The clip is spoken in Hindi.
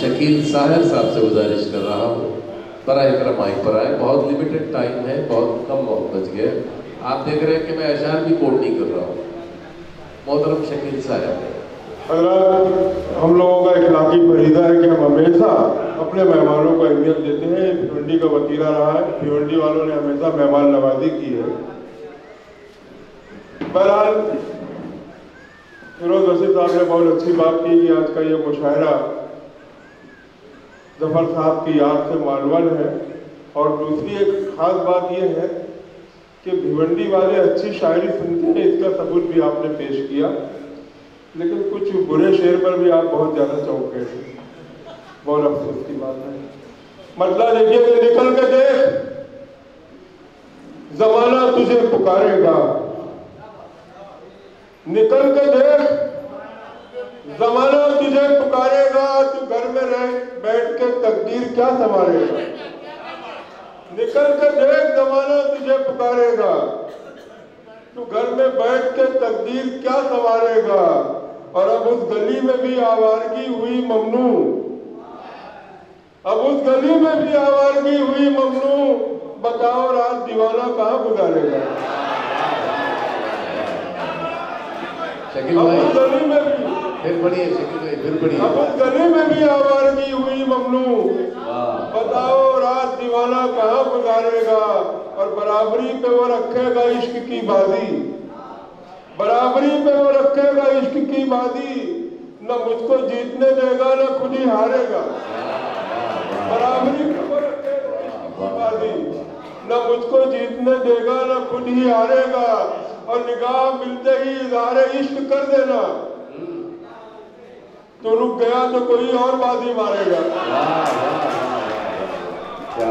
शकील साहिर साहब से गुजारिश कर रहा हूँ, बराए करम माइक पर आए। बहुत लिमिटेड टाइम है, बहुत कम वक्त बच गए। आप देख रहे हैं कि मैं अशार भी कोट नहीं कर रहा हूँ। मोहतरम शकील साहिब, हम लोगों का इखलाकी फरीदा है कि हम हमेशा अपने मेहमानों को अहमियत देते हैं। भिवंडी का वतीरा रहा है, भिवंडी वालों ने हमेशा मेहमान नवाजी की है। बहरहाल फिरोज रशीद साहब ने बहुत अच्छी बात की कि आज का ये मुशायरा जफर साहब की याद से मालवन है। और दूसरी एक खास बात यह है कि भिवंडी वाले अच्छी शायरी सुनते हैं, इसका सबूत भी आपने पेश किया। लेकिन कुछ बुरे शेर पर भी आप बहुत ज्यादा चौंक गए थे, बहुत अफसोस की बात है। मतलब देखिए कि निकल के देख, जमाना तुझे पुकारेगा। निकल के देख, जमाना तुझे पुकारेगा। तू घर में रह बैठ के तकदीर क्या संभालेगा। निकल के देख, जमाना तुझे पुकारेगा। तू घर में बैठ के तकदीर क्या संभालेगा। और अब उस गली में भी आवारगी हुई ममनू। अब उस गली में भी आवारगी हुई ममनू। बताओ रात दीवाना कहाँ गुजारेगा। शकील भाई, अब उस गली में भी फिर बढ़िए शकील भाई, फिर बढ़िए। अब उस गली में भी आवारगी हुई ममनू। बताओ रात दीवाना कहाँ गुजारेगा। और बराबरी पे वो रखेगा इश्क की बाजी। बराबरी पे वो रखेगा इश्क की बाजी। न मुझको जीतने देगा न खुद ही हारेगा। बराबरी पे वो रखेगा इश्क की बाजी। न मुझको जीतने देगा न खुद ही हारेगा। और निगाह मिलते ही इज़हारे इश्क कर देना। तो रुक गया तो कोई और बाजी मारेगा। क्या